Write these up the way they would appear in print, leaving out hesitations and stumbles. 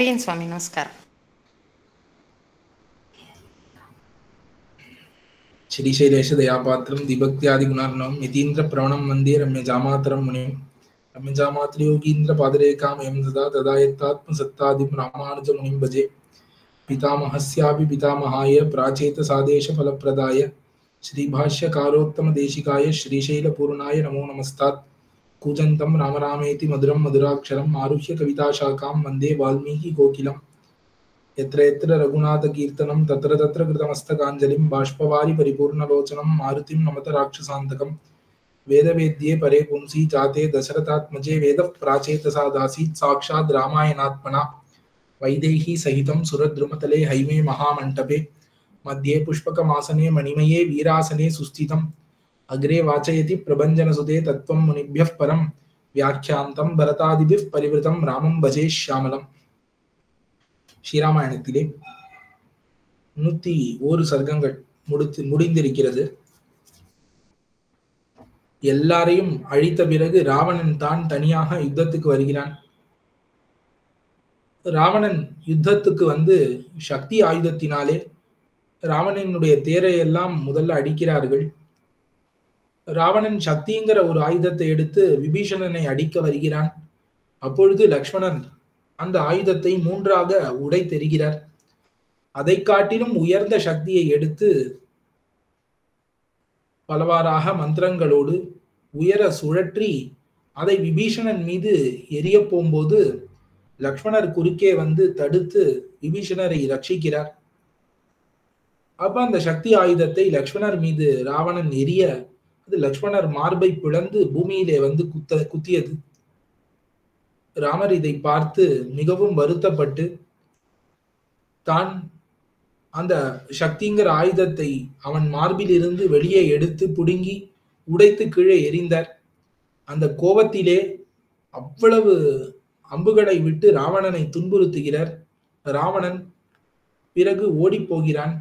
अडियन स्वामी नमस्कार। श्रीशैलेश दयापात्रं दिभक्त्यादि गुणार्णवं यतीन्द्र प्रवणं वन्दे रम्यजामातरं मुनिं रम्यजामातर योगीन्द्र पादरेखामयं सदा तदा यत्तात्मसत्तादिं रामानुजमुनिं भजे। पितामहस्यापि पितामहाय प्राचेत सादेश फलप्रदाय श्रीभाष्यकारोत्तमदेशिकाय श्रीशैलपूर्णाय नमो नमस्तात्। कूजन्तं राम रामेति मधुरं मधुराक्षरम् आरुह्य कविताशाखां वन्दे वाल्मीकि कोकिलम्। यत्र यत्र रघुनाथकीर्तनं तत्र तत्र कृतमस्तकाञ्जलिं बाष्पवारि परिपूर्णलोचनं मारुतिं नमत राक्षसान्तकं। वेदवेद्ये परे पुंसि जाते दशरथात्मजे वेदः प्राचेतसा दासीत् साक्षात् रामायणात्मना। वैदेही सहितं सुरद्रुमतले हैमे महामण्टपे मध्ये पुष्पकमासने मणिमये वीरासने सुस्थितम्। अग्रे वाचयति प्रभञ्जनसुते तत्त्वं मुनिभ्यः परं व्याख्यान्तं भरतादिभिः परिवृतं रामं भजे श्यामलम्। ஸ்ரீராமாயணத்திலே 101 சர்க்கங்கள் முடிந்திருக்கிறது. எல்லாரையும் அழித்த பிறகு ராவணன் தான் தனியாக யுத்தத்துக்கு வருகிறான். ராவணன் யுத்தத்துக்கு சக்தி ஆயுதத்தினாலே ராவணனுடைய தேரை எல்லாம் முதல்ல அடிக்கிறார்கள். ராவணன் சக்திங்கிற ஒரு ஆயுதத்தை எடுத்து விபீஷணனை அடிக்க வருகிறான். அப்பொழுது லக்ஷ்மணன் அந்த ஆயுதத்தை மூன்றாக உடை தெரிகிறார். அதை காட்டிலும் உயர்ந்த சக்தியை எடுத்து பலவாறாக மந்திரங்களோடு உயர சுழற்றி அதை விபீஷணன் மீது எரிய போகும்போது லக்ஷ்மணர் குறுக்கே தடுத்து விபீஷணரை ரட்சிக்கிறார். அப்ப அந்த சக்தி ஆயுதத்தை லக்ஷ்மணர் மீது ராவணன் எரிய அது லக்ஷ்மணர் மார்பை பிளந்து பூமியிலே குத்தியது. ராமர் இதை பார்த்து மிகவும் வருத்தப்பட்டு தான் அந்த சக்திங்கிற ஆயுதத்தை அவன் மார்பில் இருந்து வெளியே எடுத்து புடுங்கி உடைத்து கீழே எறிந்தார். அந்த கோபத்திலே அவ்வளவு அம்புகளை விட்டு ராவணனை துன்புறுத்துகிறார். ராவணன் பிறகு ஓடி போகிறான்.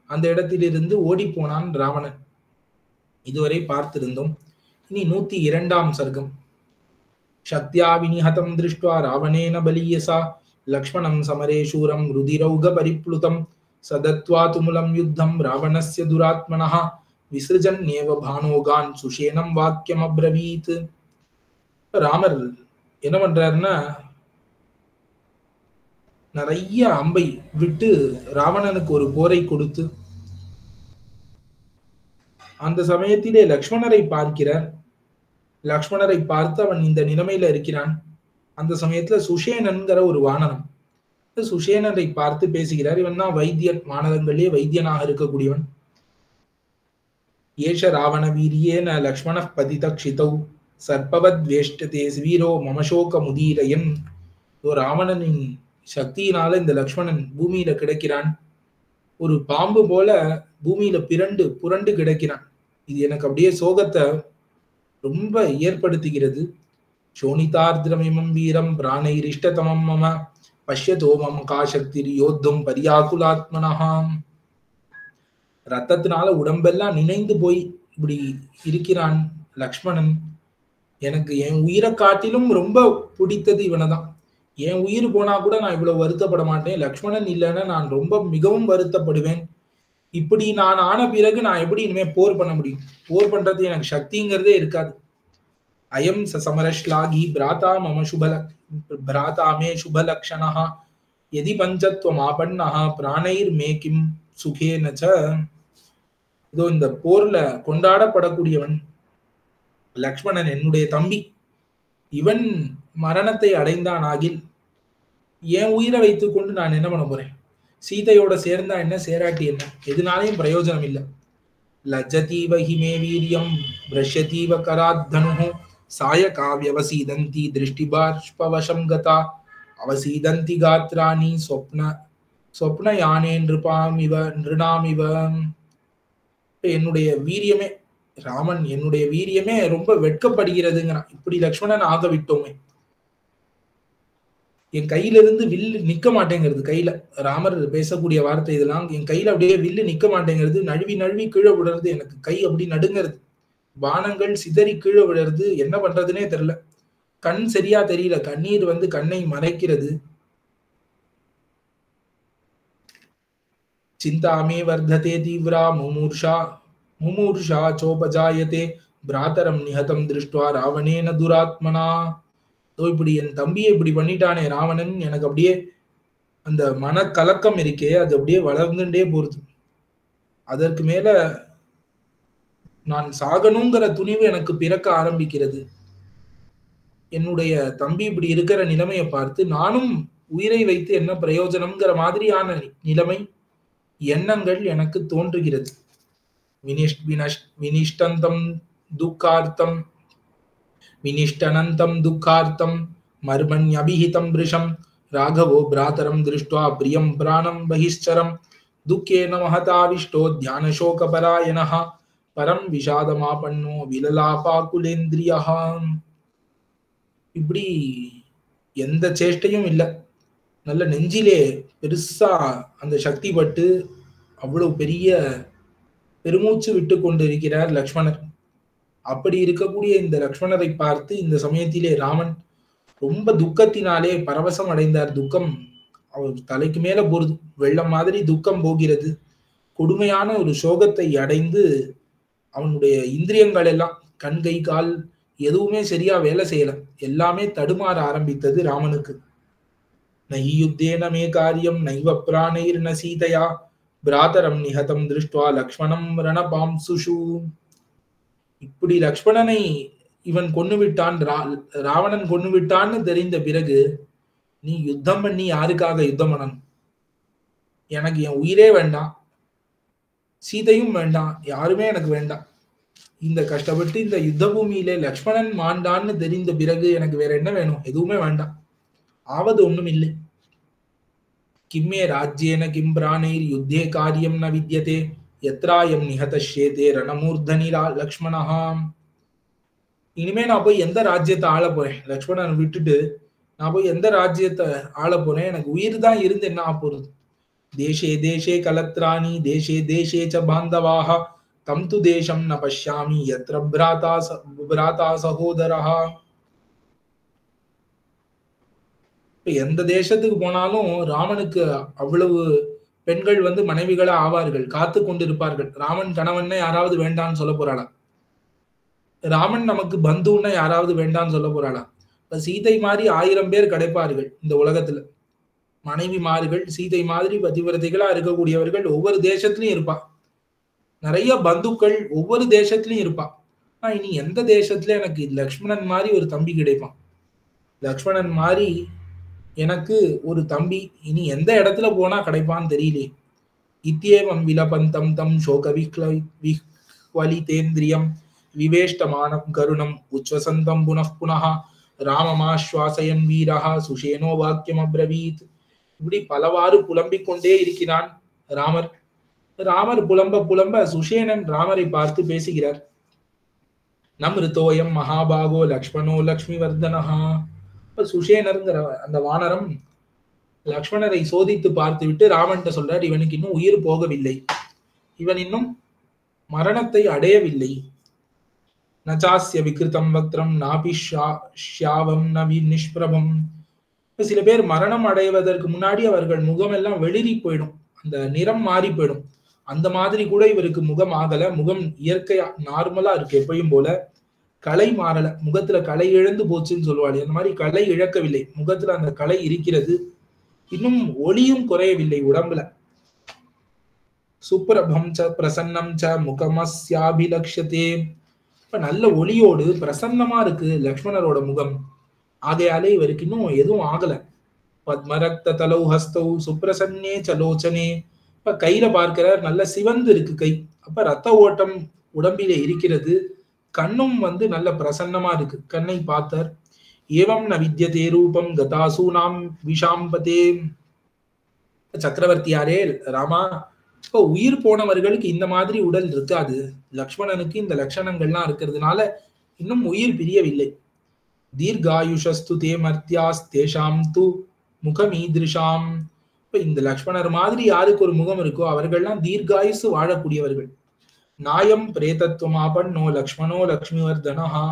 அந்த இடத்திலிருந்து ஓடி போனான் ராவணன். இதுவரை பார்த்திருந்தோம். இனி 102ஆம் சர்க்கம். शक्त्या विनिहतं दृष्ट्वा रावणेन बलीयसा लक्ष्मणं समरे शूरं रुधिरौघ परिप्लुतं सदत्वा तुमुलं युद्धं रावणस्य दुरात्मनः विसृजन्येव भानोगान् सुषेणं वाक्यम् अब्रवीत्. ராமர் என்ன பண்றாருன்னா நிறைய அம்பை விட்டு ராவணனுக்கு ஒரு போரை கொடுத்து அந்த சமயத்திலே லக்ஷ்மணரை பார்க்கிறார். லக்ஷ்மணரை பார்த்து அவன் இந்த நிலைமையில இருக்கிறான். அந்த சமயத்துல சுஷேனன்கிற ஒரு வானரம் சுஷேனரை பார்த்து பேசுகிறார். இவன் தான் வைத்தியன், வானரங்களே வைத்தியனாக இருக்கக்கூடியவன். ஏஷ ராவண வீரியேன லக்ஷ்மண பதித க்ஷிதௌ சர்பவத் வேஷ்டதே வீரோ மமசோக முதீரயன். ராவணனின் சக்தியினால இந்த லக்ஷ்மணன் பூமியில கிடக்கிறான். ஒரு பாம்பு போல பூமியில புரண்டு கிடக்கிறான். இது எனக்கு அப்படியே சோகத்தை ரொம்ப ஏற்படுத்துகிறது. சோனிதார்திரமிமம் வீரம் பிராணைரிஷ்டதமம் மம பஷ்யதோ மம காசக்திர் யோத்தும் பரியாகுலாத்மனஹாம். ரத்தத்தினால உடம்பெல்லாம் நினைந்து போய் இப்படி இருக்கிறான் லக்ஷ்மணன். எனக்கு என் உயிரை காட்டிலும் ரொம்ப பிடித்தது இவனைதான். என் உயிர் போனா கூட நான் இவ்வளவு வருத்தப்பட மாட்டேன். லக்ஷ்மணன் இல்லைன்னா நான் ரொம்ப மிகவும் வருத்தப்படுவேன். இப்படி நான் ஆன பிறகு நான் எப்படி இனிமே போர் பண்ண முடியும்? போர் பண்றது எனக்கு சக்திங்கிறதே இருக்காது. அயம் சமரஷ்லாகி பிராதா மம பிராதா மே சுபலக்ஷணஹ யதி பஞ்சத்வம் ஆபன்னஹ பிராணைர் மே கிம் சுகேனச்ச. இதோ இந்த போர்ல கொண்டாடப்படக்கூடியவன் லக்ஷ்மணன், என்னுடைய தம்பி. இவன் மரணத்தை அடைந்தான் ஆகில் என் உயிரை வைத்துக் கொண்டு நான் என்ன பண்ண போறேன்? சீதையோட சேர்ந்தா என்ன, சேராட்டி என்ன, எதுனாலையும் பிரயோஜனம் இல்லை. லஜ்ஜதீவ ஹிமே வீரியம் பிரஷ்யதீவ கராத்தனு சாய காவ்யவசீதந்தி திருஷ்டிபாஷ்பவசம் கதா அவசீதந்தி காத்ராணி சொப்ன யானே நிருணாமிவ. என்னுடைய வீரியமே ராமன், என்னுடைய வீரியமே ரொம்ப வெட்கப்படுகிறதுங்கிறான். இப்படி லக்ஷ்மணன் ஆக விட்டோமே. என் கையில இருந்து வில்லு நிக்க மாட்டேங்கிறது. கையில ராமர் பேசக்கூடிய வார்த்தை இதெல்லாம். என் கையில அப்படியே வில்லு நிக்க மாட்டேங்கிறது. நழுவி நழுவி கீழே விடுறது. எனக்கு கை அப்படி நடுங்கிறது. பானங்கள் சிதறி கீழே விடுறது. என்ன பண்றதுன்னே தெரியல. கண் சரியா தெரியல. கண்ணீர் கண்ணை மறைக்கிறது. चिंतामे वर्धते तीव्रा मुमूर्षा चोपजायते பிராத்தரம் நிஹதம் திருஷ்டுவா ராவணேன துராத்மனா. இப்படி என் தம்பியை இப்படி பண்ணிட்டானே ராவணன், எனக்கு அப்படியே அந்த மனக்கலக்கம் இருக்கே அது அப்படியே வளர்ந்துட்டே போறது. அதற்கு மேல நான் சாகணுங்கிற துணிவு எனக்கு பிறக்க ஆரம்பிக்கிறது. என்னுடைய தம்பி இப்படி இருக்கிற நிலைமையை பார்த்து நானும் உயிரை வைத்து என்ன பிரயோஜனம்ங்கிற மாதிரியான நிலைமை எண்ணங்கள் எனக்கு தோன்றுகிறது. வினிஷ்டந்தம் துக்கார்த்தம் வினிஷ்டனந்தம் துக்கார்த்தம் மர்மண்யபிஹிதம் வ்ருஷம் ராகவோ பிராதரம் திருஷ்டுவா பிரியம் பிராணம் பகிஷ்சரம் துக்கேன மஹதாவிஷ்டோ தியானசோகபராயணஹ பரம் விஷாதமாபன்னோ விலலாபாகுலேந்திரியஹ. இப்படி எந்த சேஷ்டையும் இல்லை, நல்ல நெஞ்சிலே பெருசா அந்த சக்தி பட்டு அவ்வளவு பெரிய பெருமூச்சு விட்டு கொண்டு இருக்கிறார் லக்ஷ்மணர். அப்படி இருக்கக்கூடிய இந்த லக்ஷ்மணரை பார்த்து இந்த சமயத்திலே ராமன் ரொம்ப துக்கத்தினாலே பரவசம் அடைந்தார். துக்கம் அவர் தலைக்கு மேல போறது, வெள்ளம் மாதிரி துக்கம் போகிறது. கொடுமையான ஒரு சோகத்தை அடைந்து அவனுடைய இந்திரியங்கள் எல்லாம் கண் கை கால் எதுவுமே சரியா வேலை செய்யல, எல்லாமே தடுமாற ஆரம்பித்தது ராமனுக்கு. நஹி யுத்தேன மே காரியம் நைவ பிராணைர் ந சீதையா பிராதரம் நிஹதம் திருஷ்டுவா லக்ஷ்மணம் ரணபாம்சுஷு. இப்படி லக்ஷ்மணனை இவன் கொன்னு விட்டான், ராவணன் கொன்னு விட்டான்னு தெரிந்த பிறகு நீ யுத்தம் பண்ணி யாருக்காக யுத்தம் பண்ணணும்? எனக்கு என் உயிரே வேண்டாம், சீதையும் வேண்டாம், யாருமே எனக்கு வேண்டாம். இந்த கஷ்டப்பட்டு இந்த யுத்த பூமியிலே லக்ஷ்மணன் மாண்டான்னு தெரிந்த பிறகு எனக்கு வேற என்ன வேணும்? எதுவுமே வேண்டாம், ஆவது ஒண்ணும் இல்லை. கிம்மே ராஜ்யேன கிம் பிராணைர் யுத்தே காரியம் ந வித்யதே யத்ராயம் நிஹதஷ்யேதே ரணமூர்தனிரா லக்ஷ்மணஹா. இனிமே நான் போய் எந்த ராஜ்யத்தை ஆள போறேன்? லக்ஷ்மணன் விட்டுட்டு நான் போய் எந்த ராஜ்யத்தை ஆள போறேன்? எனக்கு உயிர் தான் இருந்து என்ன ஆக போறது? தேசே தேசே கலத்ராணி தேசே தேசே ச பாந்தவாஹ தம் து தேசம் ந பஷ்யாமி யத்ர பிராதா சகோதரஹா. எந்த தேசத்துக்கு போனாலும் ராமனுக்கு அவ்வளவு பெண்கள் மனைவிகளா ஆவார்கள், காத்து கொண்டிருப்பார்கள். ராமன் கணவன் யாராவது வேண்டான்னு சொல்ல போறாளா? ராமன் நமக்கு பந்துன்னா யாராவது வேண்டான்னு சொல்ல போறாளா? சீதை மாதிரி 1000 பேர் கிடைப்பார்கள் இந்த உலகத்துல. மனைவிமார்கள் சீதை மாதிரி பதிவிரதைகளா இருக்கக்கூடியவர்கள் ஒவ்வொரு தேசத்திலையும் இருப்பா. நிறைய பந்துக்கள் ஒவ்வொரு தேசத்திலையும் இருப்பா. இனி எந்த தேசத்துல எனக்கு லக்ஷ்மணன் மாதிரி ஒரு தம்பி கிடைப்பான்? லக்ஷ்மணன் மாதிரி எனக்கு ஒரு தம்பி இனி எந்த இடத்துல போனா கிடைப்பான்னு தெரியலே. இத்தியேவம் விலபந்தம் தம் சோக விஹ்வலிதேந்திரியம் விவேஷ்டமானம் கருணம் உச்சவசந்தம் புனః புனஹ ராமமாஸ்வாசயன் வீரஹ சுஷேனோ வாக்கியம் அப்ரவீத். இப்படி பலவாறு புலம்பிக் கொண்டே இருக்கிறான் ராமர். ராமர் புலம்ப புலம்ப சுஷேனன் ராமரை பார்த்து பேசுகிறார். நம்ருதோயம் மகாபாகோ லக்ஷ்மணோ லக்ஷ்மி வர்தனஹா. சுஷேனருங்கிற அந்த வானரம் லக்ஷ்மணரை சோதித்து பார்த்து விட்டு ராமன்ட்ட சொல்றார், இவனுக்கு இன்னும் உயிர் போகவில்லை, இவன் இன்னும் மரணத்தை அடையவில்லை. நச்சாஸ்ய விகிருதம் வக்ரம் நாபி ஷாவம் நவி நிஷ்பிரபம். சில பேர் மரணம் அடைவதற்கு முன்னாடி அவர்கள் முகம் எல்லாம் வெளிரி போயிடும், அந்த நிறம் மாறி போயிடும். அந்த மாதிரி கூட இவருக்கு முகம் ஆகல. முகம் இயற்கையா நார்மலா இருக்கு, எப்பயும் போல. கலை மாறல, முகத்துல கலை இழந்து போச்சுன்னு சொல்லுவாள், அந்த மாதிரி கலை இழக்கவில்லை. முகத்துல அந்த கலை இருக்கிறது, இன்னும் ஒளியும் குறையவில்லை உடம்புல. சுப்ரபம் ச பிரசன்னம் ச முகமஸ்யாபிலக்ஷதே. இப்ப நல்ல ஒளியோடு பிரசன்னமா இருக்கு லக்ஷ்மணரோட முகம். ஆகையாலே இவருக்கு இன்னும் எதுவும் ஆகல. பத்மரக்த தலௌ ஹஸ்தௌ சுப்ரசன்னே சலோச்சனே. இப்ப கையில பார்க்கிறார், நல்ல சிவந்து இருக்கு கை. அப்ப ரத்த ஓட்டம் உடம்பிலே இருக்கிறது. கண்ணும் நல்ல பிரசன்னமா இருக்கு, கண்ணை பார்த்தார். ஏவம் ந வித்யதே ரூபம் கதாசூனாம் விஷாம்பதே. சக்கரவர்த்தியாரே ராமா, இப்போ உயிர் போனவர்களுக்கு இந்த மாதிரி உடல் இருக்காது, லக்ஷ்மணனுக்கு இந்த லட்சணங்கள்லாம் இருக்கிறதுனால இன்னும் உயிர் பிரியவில்லை. தீர்காயுஷஸ்து தே மர்த்தியாஸ் தேஷாம் து முகமீதிருஷாம். இப்ப இந்த லக்ஷ்மணர் மாதிரி யாருக்கு ஒரு முகம் இருக்கோ அவர்கள்லாம் தீர்காயுசு வாழக்கூடியவர்கள். நாயம் பிரேதத்துவமாபன்னோ லக்ஷ்மணோ லக்ஷ்மிவர்தனஹா.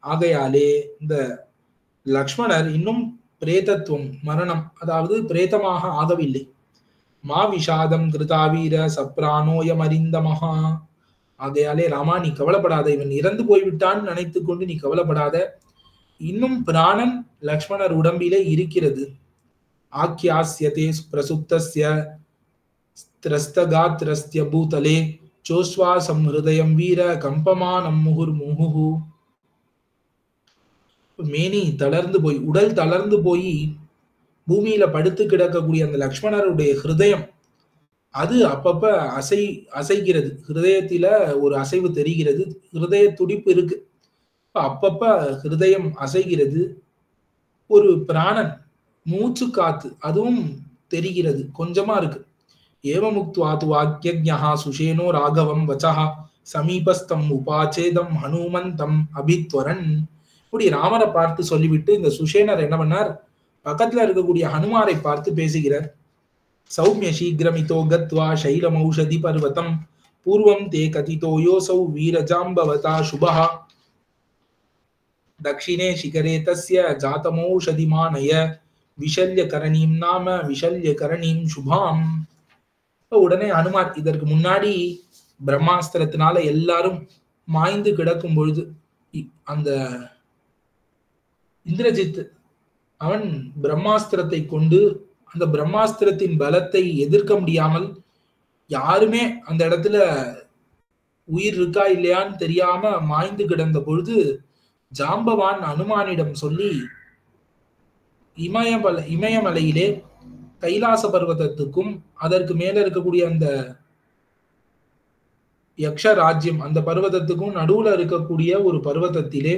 ஆகையாலே இந்த லக்ஷ்மணர் இன்னும் பிரேதத்துவம் மரணம், அதாவது பிரேதமாக ஆகவில்லை. மா விஷாதம் கிருதாவீர சப்ராணோயம் அறிந்தமஹா. ஆகையாலே ராமா, நீ கவலைப்படாத, இவன் இறந்து போய்விட்டான்னு நினைத்து கொண்டு நீ கவலைப்படாத. இன்னும் பிராணன் லக்ஷ்மணர் உடம்பிலே இருக்கிறது. ஆக்கியாஸ்யதே பிரசுப்தஸ்ய திரஸ்தகாத்ரஸ்ய பூதலே சோஸ்வாசம் ஹிருதயம் வீர கம்பமானம் முகுர்முஹு. மேனி தளர்ந்து போய், உடல் தளர்ந்து போய் பூமியில படுத்து கிடக்கக்கூடிய அந்த லக்ஷ்மணருடைய ஹிருதயம் அது அப்பப்ப அசைகிறது. ஹிருதயத்தில ஒரு அசைவு தெரிகிறது. ஹிருதய துடிப்பு இருக்கு. அப்பப்ப ஹிருதயம் அசைகிறது. ஒரு பிராணன் மூச்சு காத்து அதுவும் தெரிகிறது, கொஞ்சமா இருக்கு. ஏவமுக்த்வாது வாக்யஜ்ஞஹ சுஷேனோ ராகவம் வச்சஹ சமீபஸ்தம் உபாச்சேதம் ஹனுமந்தம் அபித்வரன். இப்படி ராமரை பார்த்து சொல்லிவிட்டு இந்த சுஷேனர் என்ன பண்ணார், பக்கத்துல இருக்கக்கூடிய ஹனுமாரை பார்த்து பேசுகிறார். சௌமிய சீக்கிரமிதோ கத்வா சைலமௌஷதி பர்வதம் பூர்வம் தே கதிதோ யோசௌ வீரஜாம்பவதா சுபஹ தக்ஷிணே சிகரே தஸ்ய ஜாதமௌஷதிமானய விஷல்ய கரணீம் நாம விஷல்ய கரணீம் சுபாம். உடனே ஹனுமார், இதற்கு முன்னாடி பிரம்மாஸ்திரத்தினால எல்லாரும் மாய்ந்து கிடக்கும் பொழுது அந்த இந்திரஜித் அவன் பிரம்மாஸ்திரத்தை கொண்டு அந்த பிரம்மாஸ்திரத்தின் பலத்தை எதிர்க்க முடியாமல் யாருமே அந்த இடத்துல உயிர் இருக்கா இல்லையான்னு தெரியாம மாய்ந்து கிடந்த பொழுது ஜாம்பவான் அனுமானிடம் சொல்லி இமயமலையிலே கைலாச பர்வதத்துக்கும் அதற்கு மேல இருக்கக்கூடிய அந்த யக்ஷ ராஜ்யம் அந்த பர்வதத்துக்கும் நடுவுல இருக்கக்கூடிய ஒரு பர்வதத்திலே,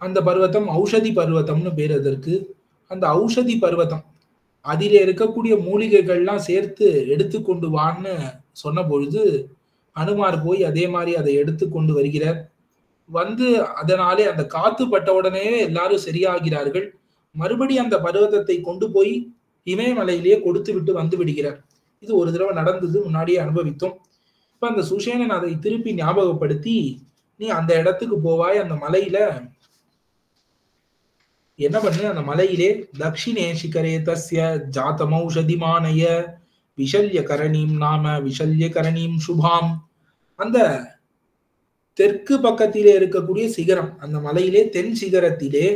அந்த பர்வதம் ஔஷதி பர்வதம்னு பேர் அதற்கு. அந்த ஔஷதி பர்வதம் அதிலே இருக்கக்கூடிய மூலிகைகள்லாம் சேர்த்து எடுத்து கொண்டு வான்னு சொன்ன பொழுது ஹனுமார் போய் அதே மாதிரி அதை எடுத்து கொண்டு வருகிறார். வந்து அதனாலே அந்த காத்து பட்ட உடனே எல்லாரும் சரியாகிறார்கள். மறுபடி அந்த பர்வதத்தை கொண்டு போய் இமயமலையிலேயே கொடுத்து விட்டு வந்து விடுகிறார். இது ஒரு தடவை நடந்தது, முன்னாடியே அனுபவித்தோம். இப்ப அந்த சுஷேனன் அதை திருப்பி ஞாபகப்படுத்தி, நீ அந்த இடத்துக்கு போவாய், அந்த மலையில என்ன பண்ணு, அந்த மலையிலே தக்ஷிணே சிகரே தஸ்ய ஜாதமௌஷதிமானய விஷல்ய கரணீம் நாம விஷல்ய கரணீம் சுபாம். அந்த தெற்கு பக்கத்திலே இருக்கக்கூடிய சிகரம், அந்த மலையிலே தென் சிகரத்திலே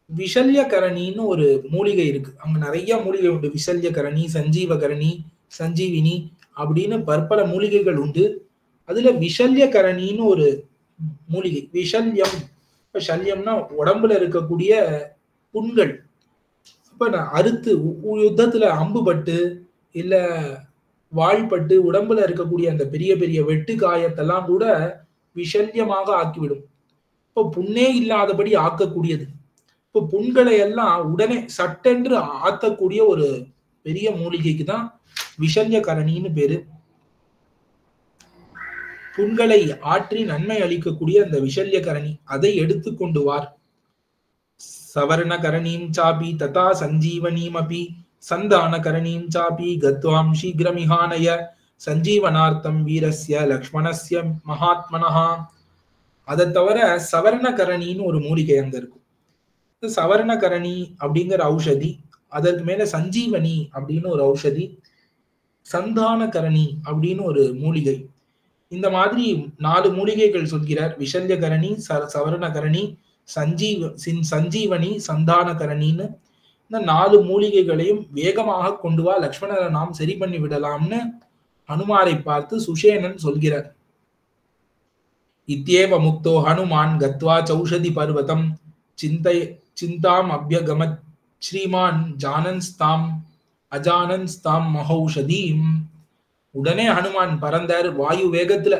விஷல்ய கரணின்னு ஒரு மூலிகை இருக்கு. அங்க நிறைய மூலிகை உண்டு. விஷல்ய கரணி, சஞ்சீவ கரணி, சஞ்சீவினி அப்படின்னு பற்பல மூலிகைகள் உண்டு. அதுல விஷல்ய கரணின்னு ஒரு மூலிகை. விஷல்யம், இப்ப சல்யம்னா உடம்புல இருக்கக்கூடிய புண்கள். இப்ப நான் அறுத்து யுத்தத்துல அம்பு பட்டு இல்ல வாழ்பட்டு உடம்புல இருக்கக்கூடிய அந்த பெரிய பெரிய வெட்டு காயத்தெல்லாம் கூட விஷல்யமாக ஆக்கிவிடும். இப்போ புண்ணே இல்லாதபடி ஆக்கக்கூடியது. இப்போ புண்களை எல்லாம் உடனே சட்டென்று ஆத்தக்கூடிய ஒரு பெரிய மூலிகைக்கு தான் விஷல்ய கரணின்னு பேரு. புண்களை ஆற்றி நன்மை அளிக்கக்கூடிய அந்த விஷல்ய கரணி, அதை எடுத்து கொண்டு வார். சவர்ண கரணீம் சாபி ததா சஞ்சீவனீம் அபி சந்தான கரணீம் சாபி கத்வாம் சீக்கிரமிஹானய சஞ்சீவனார்த்தம் வீரஸ்ய லக்ஷ்மணஸ்ய மகாத்மனஹா. அதை தவிர சவர்ண கரணின்னு ஒரு மூலிகை அங்க இருக்கும். சவர்ண கரணி அப்படிங்கிற ஔஷதி, அதற்கு மேல சஞ்சீவனி அப்படின்னு ஒரு ஔஷதி, சந்தான கரணி அப்படின்னு ஒரு மூலிகை. இந்த மாதிரி 4 மூலிகைகள் சொல்கிறார். விஷல்ய கரணி, சவர்ண கரணி, சஞ்சீவனி, சந்தான கரணின்னு இந்த 4 மூலிகைகளையும் வேகமாக கொண்டு வா, லக்ஷ்மணரை நாம் சரி பண்ணி விடலாம்னு ஹனுமாரை பார்த்து சுஷேனன் சொல்கிறார். இத்யேவ முக்தோ ஹனுமான் கத்வா சௌஷதி பர்வதம் சிந்தாம் அப்யகமத் ஸ்ரீமான் ஜானன்ஸ்தாம் அஜானன்ஸ்தாம் மஹௌஷதீம். உடனே ஹனுமான் பறந்தார். வாயு வேகத்துல,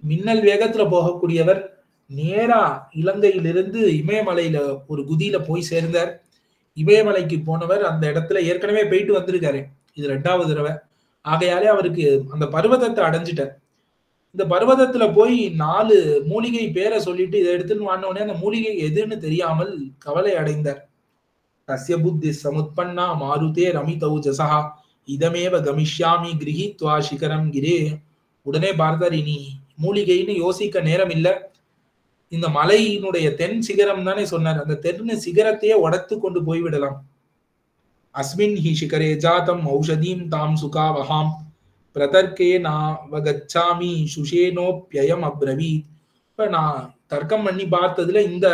மின்னல் வேகத்துல போகக்கூடியவர் நேரா இலங்கையிலிருந்து இமயமலையில ஒரு குதியில போய் சேர்ந்தார். இமயமலைக்கு போனவர் அந்த இடத்துல ஏற்கனவே போயிட்டு வந்திருக்காரு, இது 2வது தடவை. ஆகையாலே அவருக்கு அந்த பர்வதத்தை அடைஞ்சிட்டார். இந்த பர்வதத்துல போய் 4 மூலிகை பேரை சொல்லிட்டு இதை எடுத்துன்னு வாங்கினோடனே அந்த மூலிகை எதுன்னு தெரியாமல் கவலை அடைந்தார். தஸ்ய புத்தி சமுத்பன்னா மாருதே ரமிதௌஜசா இதமேவ கமிஷ்யாமி கிரஹித்வா சிகரம் கிரே. உடனே பார்த்தார், இனி மூலிகைன்னு யோசிக்க நேரம் இல்லை. இந்த மலையினுடைய தென் சிகரம் தானே சொன்னார், அந்த தென் சிகரத்தையே உடைத்து கொண்டு போய்விடலாம். अस्मिन् हि शिखरे जातम् औषधीं तां सुखावहां பிரதர்க்கே நாவகச்சாமி சுஷேனோப்யயம் அப்ரவீத். இப்ப நான் தர்க்கம் பண்ணி பார்த்ததுல இந்த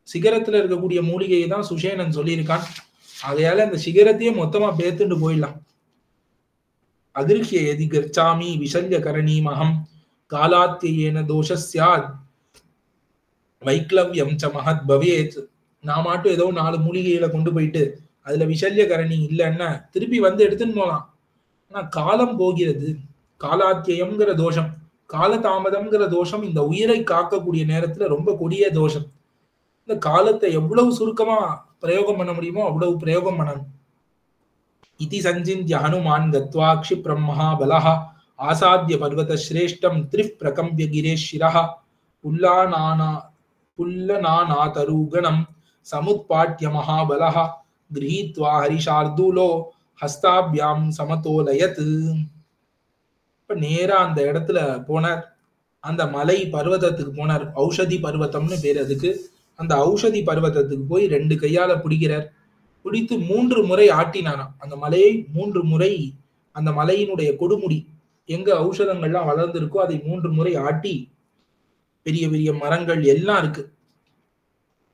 சிகரத்துல இருக்கக்கூடிய மூலிகையை தான் சுஷேனன் சொல்லியிருக்கான். ஆகையால அந்த சிகரத்தையே மொத்தமா பேத்துட்டு போயிடலாம். அதிர்ஹ்ய எதி கச்சாமி விஷல்ய கரணீமகம் காலாத்தியேன தோஷஸ்யாத் வைக்லவ்யம் ச மகத் பவேத். நான் மாட்டும் ஏதோ 4 மூலிகைகளை கொண்டு போயிட்டு அதுல விஷல்ய கரணி இல்லைன்னா திருப்பி வந்து எடுத்துன்னு போலாம். ஆனா காலம் போகிறது. காலாத்தியம்ங்கிற தோஷம், காலதாமதம்ங்கிற தோஷம் இந்த உயிரை காக்கக்கூடிய நேரத்துல ரொம்ப கொடிய தோஷம். இந்த காலத்தை எவ்வளவு சுருக்கமா பிரயோகம் பண்ண முடியுமோ அவ்வளவு பிரயோகம் பண்ணணும். இதி சஞ்சிந்திய ஹனுமான் கத்வா க்ஷிப்ரம் மகாபலஹ ஆசாத்ய பர்வத ஸ்ரேஷ்டம் த்ரிஃப் பிரகம்பிய கிரேஷிரஹ புல்லநாநாதரூகணம் சமுத்பாட்ய மகாபலஹ கிரஹீத்வா ஹரிஷார்தூலோ ஹஸ்தாபியாம் சமதோலயத். இப்ப நேரா அந்த இடத்துல போனார். அந்த மலை பர்வதத்துக்கு போனார். ஔஷதி பர்வதம்னு பேர் அதுக்கு. அந்த ஔஷதி பர்வதத்துக்கு போய் 2 கையால பிடிக்கிறார். பிடித்து 3 முறை ஆட்டினாராம். அந்த மலையை 3 முறை, அந்த மலையினுடைய கொடுமுடி எங்க ஔஷதங்கள்லாம் வளர்ந்திருக்கோ அதை 3 முறை ஆட்டி, பெரிய பெரிய மரங்கள் எல்லாம் இருக்கு,